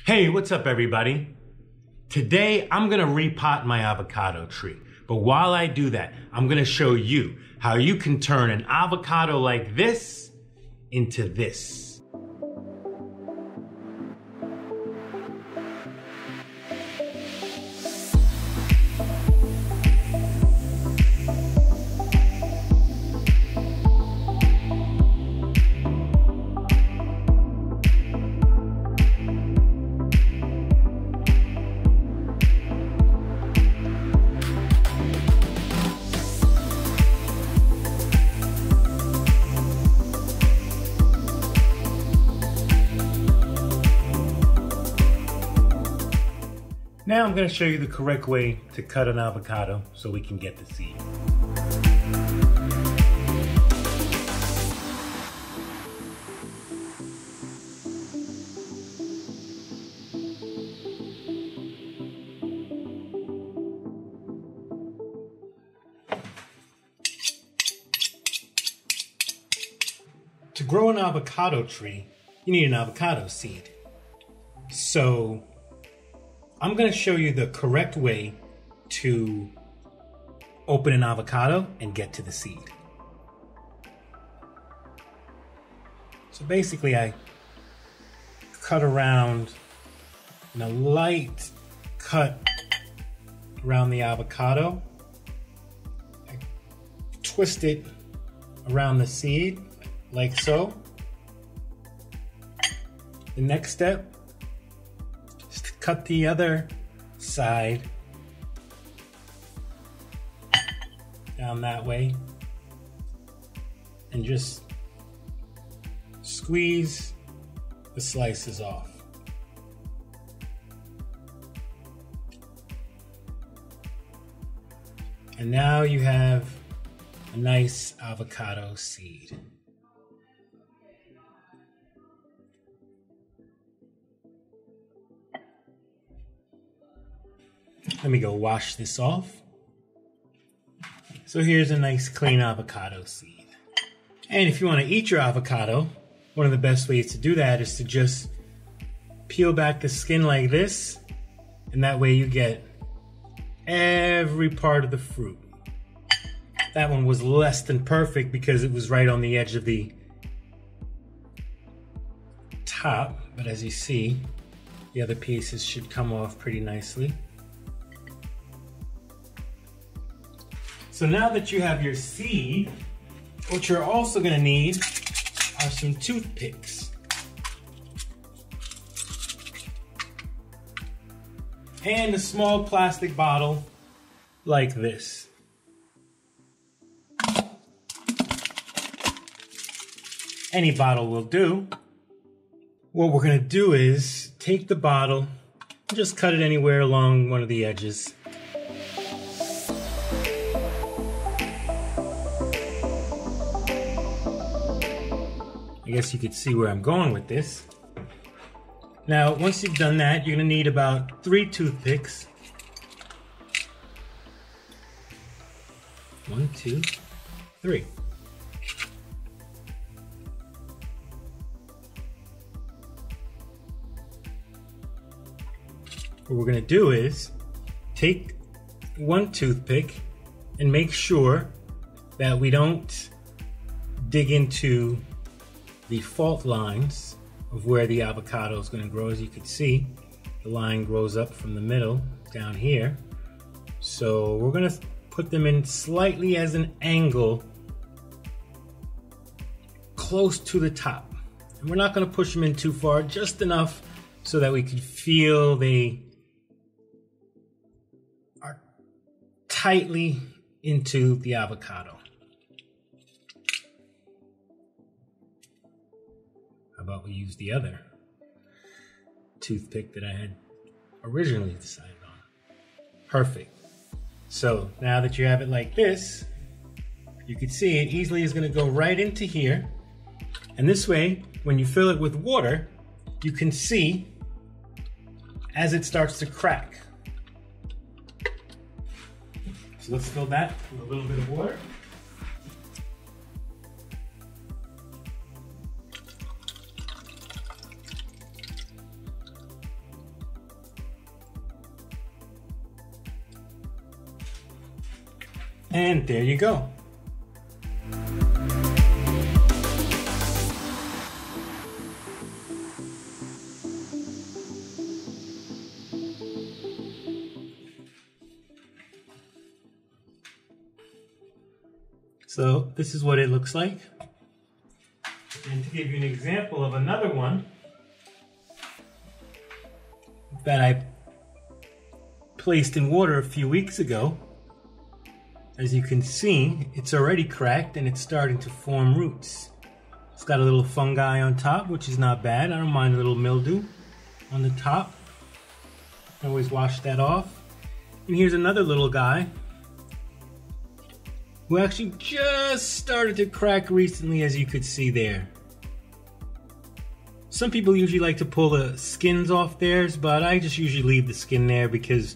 Hey, what's up everybody? Today I'm gonna repot my avocado tree. But while I do that, I'm gonna show you how you can turn an avocado like this into this. Now I'm going to show you the correct way to cut an avocado so we can get the seed. To grow an avocado tree, you need an avocado seed. So I'm going to show you the correct way to open an avocado and get to the seed. So basically I cut around in a light cut around the avocado. I twist it around the seed like so. The next step, cut the other side down that way and just squeeze the slices off. And now you have a nice avocado seed. Let me go wash this off. So here's a nice clean avocado seed. And if you want to eat your avocado, one of the best ways to do that is to just peel back the skin like this, and that way you get every part of the fruit. That one was less than perfect because it was right on the edge of the top, but as you see, the other pieces should come off pretty nicely. So now that you have your seed, what you're also going to need are some toothpicks. And a small plastic bottle like this. Any bottle will do. What we're going to do is take the bottle and just cut it anywhere along one of the edges. I guess you could see where I'm going with this. Now, once you've done that, you're going to need about 3 toothpicks. 1, 2, 3. What we're going to do is take 1 toothpick and make sure that we don't dig into the fault lines of where the avocado is going to grow. As you can see, the line grows up from the middle down here. So we're going to put them in slightly as an angle close to the top. And we're not going to push them in too far, just enough so that we can feel they are tightly into the avocado. How about we use the other toothpick that I had originally decided on? Perfect. So now that you have it like this, you can see it easily is going to go right into here. And this way, when you fill it with water, you can see as it starts to crack. So let's fill that with a little bit of water. And there you go. So this is what it looks like. And to give you an example of another one that I placed in water a few weeks ago, as you can see, it's already cracked and it's starting to form roots. It's got a little fungi on top, which is not bad. I don't mind a little mildew on the top. I always wash that off. And here's another little guy who actually just started to crack recently, as you could see there. Some people usually like to pull the skins off theirs, but I just usually leave the skin there because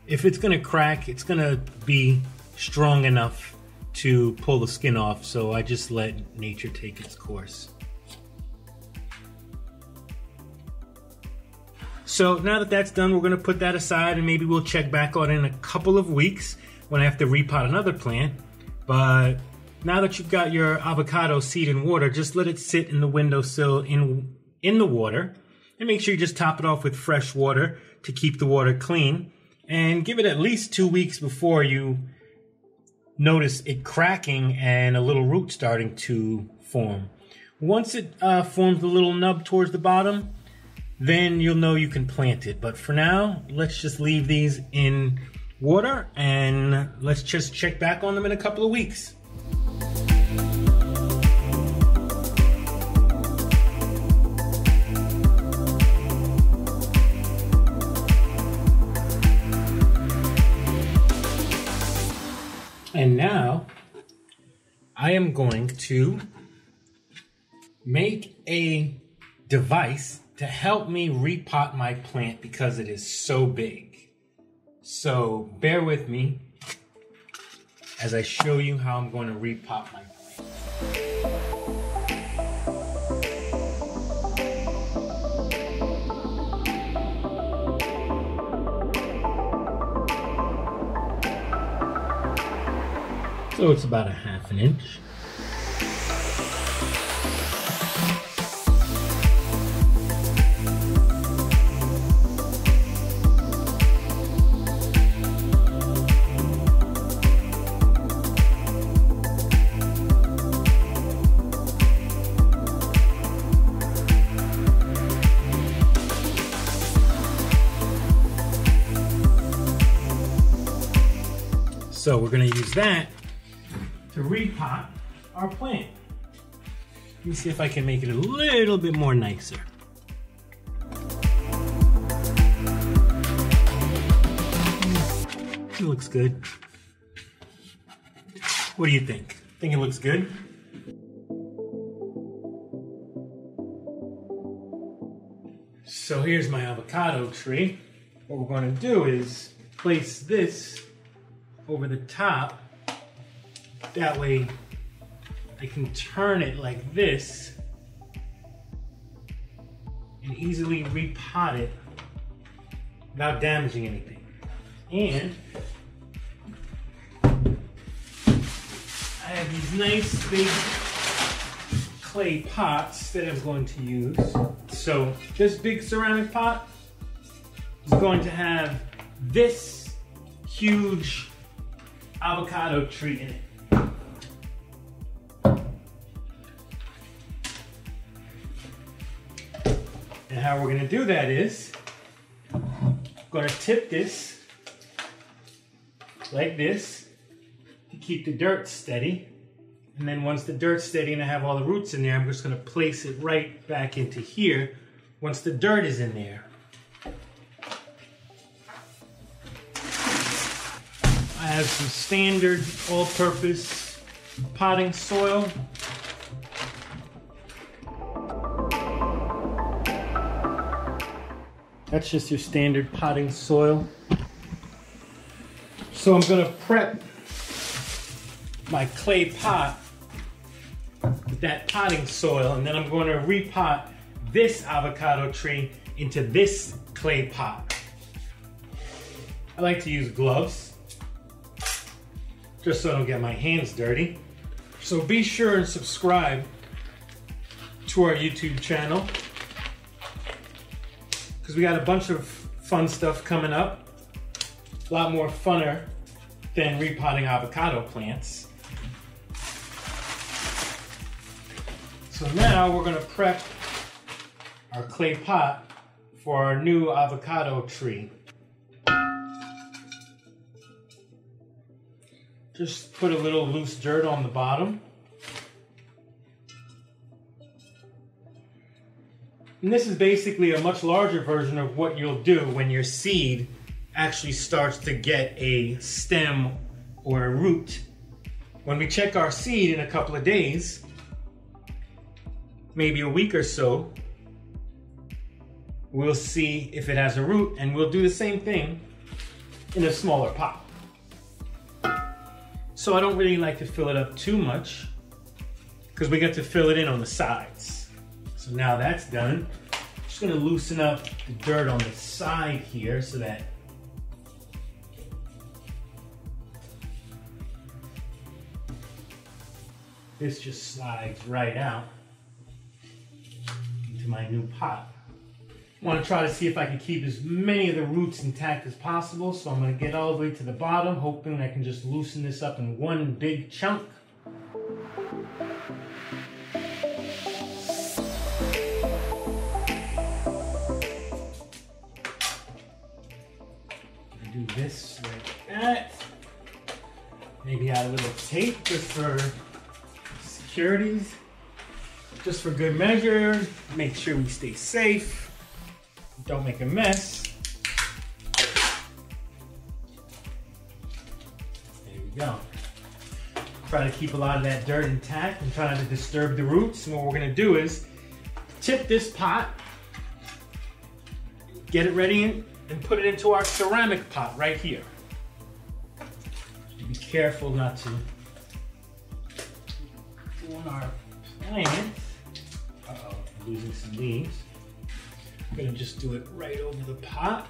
if it's gonna crack, it's gonna be strong enough to pull the skin off, so I just let nature take its course. So now that that's done, we're gonna put that aside and maybe we'll check back on it in a couple of weeks when I have to repot another plant. But now that you've got your avocado seed in water, just let it sit in the windowsill in the water, and make sure you just top it off with fresh water to keep the water clean, and give it at least 2 weeks before you notice it cracking and a little root starting to form. Once it forms a little nub towards the bottom, then you'll know you can plant it. But for now, let's just leave these in water and let's just check back on them in a couple of weeks. And now I am going to make a device to help me repot my plant because it is so big. So bear with me as I show you how I'm going to repot my plant. So it's about 1/2 inch. So we're going to use that to repot our plant. Let me see if I can make it a little bit more nicer. It looks good. What do you think? Think it looks good? So here's my avocado tree. What we're going to do is place this over the top. That way I can turn it like this and easily repot it without damaging anything. And I have these nice big clay pots that I'm going to use. So this big ceramic pot is going to have this huge avocado tree in it. And how we're going to do that is I'm going to tip this like this to keep the dirt steady. And then once the dirt's steady and I have all the roots in there, I'm just going to place it right back into here once the dirt is in there. I have some standard all-purpose potting soil. That's just your standard potting soil. So I'm going to prep my clay pot with that potting soil, and then I'm going to repot this avocado tree into this clay pot. I like to use gloves. just so I don't get my hands dirty. So be sure and subscribe to our YouTube channel, because we got a bunch of fun stuff coming up. A lot more funner than repotting avocado plants. So now we're going to prep our clay pot for our new avocado tree. Just put a little loose dirt on the bottom. And this is basically a much larger version of what you'll do when your seed actually starts to get a stem or a root. When we check our seed in a couple of days, maybe a week or so, we'll see if it has a root, and we'll do the same thing in a smaller pot. So I don't really like to fill it up too much, because we get to fill it in on the sides. So now that's done. I'm just gonna loosen up the dirt on the side here so that this just slides right out into my new pot. I want to try to see if I can keep as many of the roots intact as possible, so I'm going to get all the way to the bottom, hoping I can just loosen this up in one big chunk. Do this like that. Maybe add a little tape just for securities, just for good measure. Make sure we stay safe. Don't make a mess. There we go. Try to keep a lot of that dirt intact and try not to disturb the roots. And what we're gonna do is tip this pot, get it ready, and put it into our ceramic pot right here. Be careful not to ruin our plants. Uh-oh, losing some leaves. I'm gonna just do it right over the pot.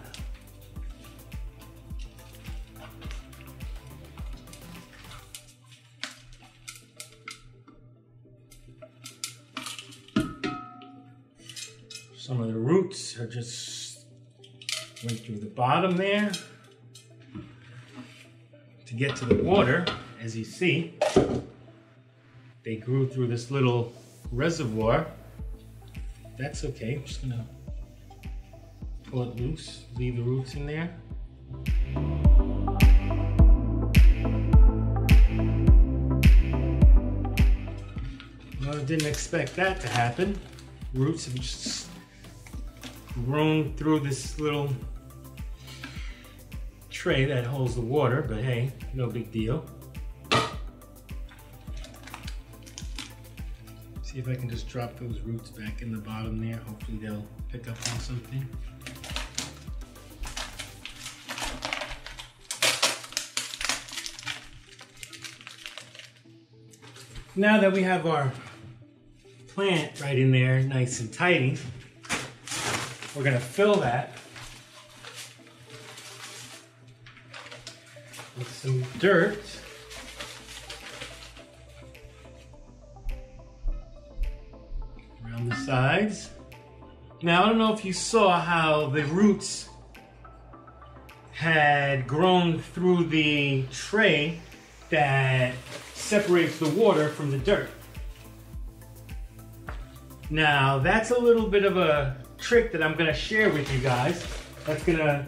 Some of the roots are just went through the bottom there to get to the water. As you see, they grew through this little reservoir. That's okay. I'm just gonna pull it loose, leave the roots in there. Well, I didn't expect that to happen. Roots have just grown through this little tray that holds the water, but hey, no big deal. See if I can just drop those roots back in the bottom there. Hopefully they'll pick up on something. Now that we have our plant right in there, nice and tidy, we're gonna fill that with some dirt. Around the sides. Now, I don't know if you saw how the roots had grown through the tray that separates the water from the dirt. Now, that's a little bit of a trick that I'm gonna share with you guys. That's gonna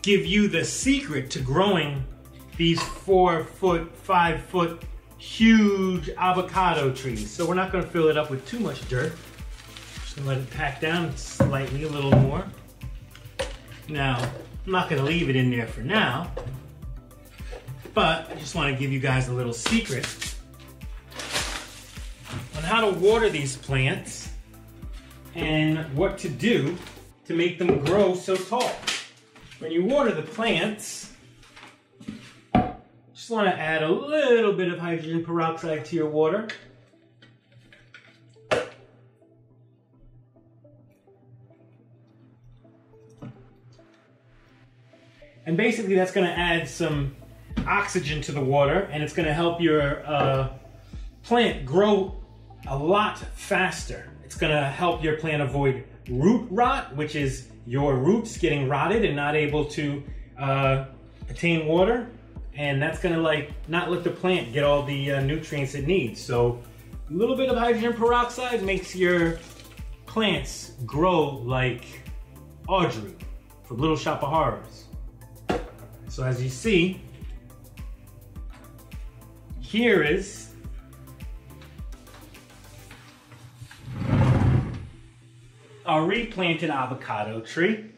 give you the secret to growing these 4 foot, 5 foot huge avocado trees. So we're not gonna fill it up with too much dirt. Just gonna let it pack down slightly, a little more. Now, I'm not gonna leave it in there for now, but I just wanna give you guys a little secret on how to water these plants and what to do to make them grow so tall. When you water the plants, just want to add a little bit of hydrogen peroxide to your water. And basically that's going to add some oxygen to the water, and it's going to help your plant grow a lot faster. It's going to help your plant avoid root rot, which is your roots getting rotted and not able to attain water, and that's going to like not let the plant get all the nutrients it needs. So a little bit of hydrogen peroxide makes your plants grow like Audrey from Little Shop of Horrors. So as you see, here is our replanted avocado tree.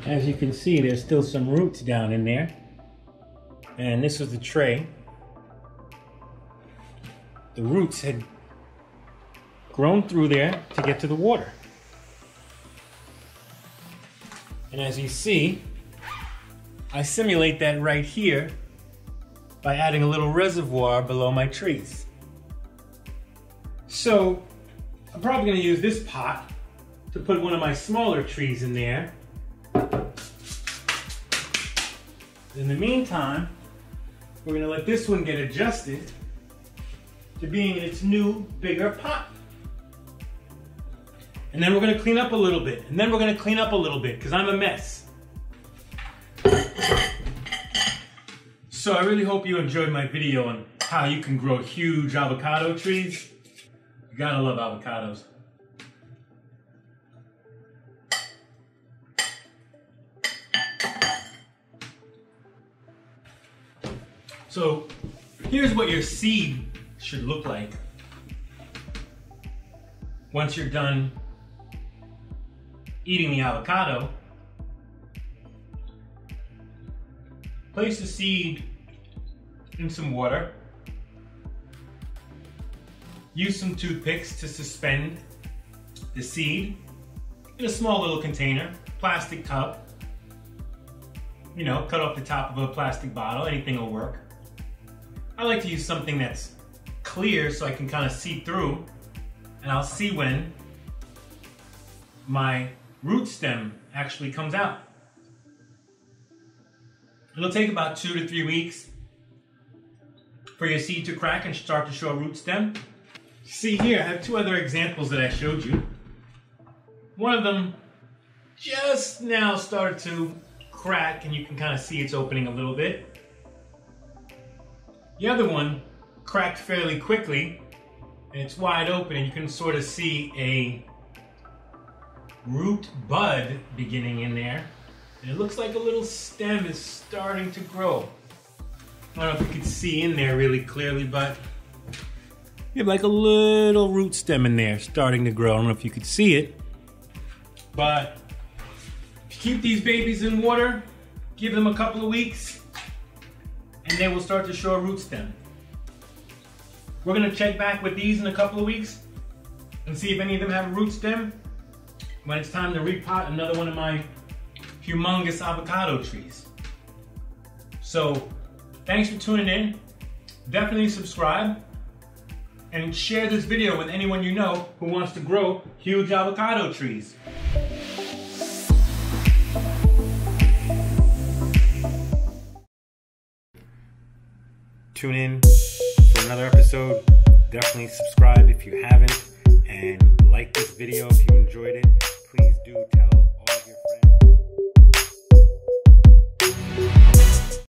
As you can see, there's still some roots down in there. And this was the tray. The roots had grown through there to get to the water. And as you see, I simulate that right here by adding a little reservoir below my trees. So I'm probably going to use this pot to put one of my smaller trees in there. In the meantime, we're going to let this one get adjusted to being in its new, bigger pot. And then we're going to clean up a little bit. And then we're going to clean up a little bit because I'm a mess. So I really hope you enjoyed my video on how you can grow huge avocado trees. You gotta love avocados. So here's what your seed should look like once you're done eating the avocado. Place the seed in some water. Use some toothpicks to suspend the seed in a small little container, plastic cup. You know, cut off the top of a plastic bottle, anything will work. I like to use something that's clear so I can kind of see through, and I'll see when my root stem actually comes out. It'll take about 2 to 3 weeks for your seed to crack and start to show a root stem. See here, I have 2 other examples that I showed you. One of them just now started to crack and you can kind of see it's opening a little bit. The other one cracked fairly quickly and it's wide open and you can sort of see a root bud beginning in there. And it looks like a little stem is starting to grow. I don't know if you can see in there really clearly, but you have like a little root stem in there starting to grow. I don't know if you could see it, but if you keep these babies in water, give them a couple of weeks, and they will start to show a root stem. We're gonna check back with these in a couple of weeks and see if any of them have a root stem when it's time to repot another one of my humongous avocado trees. So thanks for tuning in. Definitely subscribe and share this video with anyone you know who wants to grow huge avocado trees. Tune in for another episode. Definitely subscribe if you haven't, and like this video if you enjoyed it. Please do tell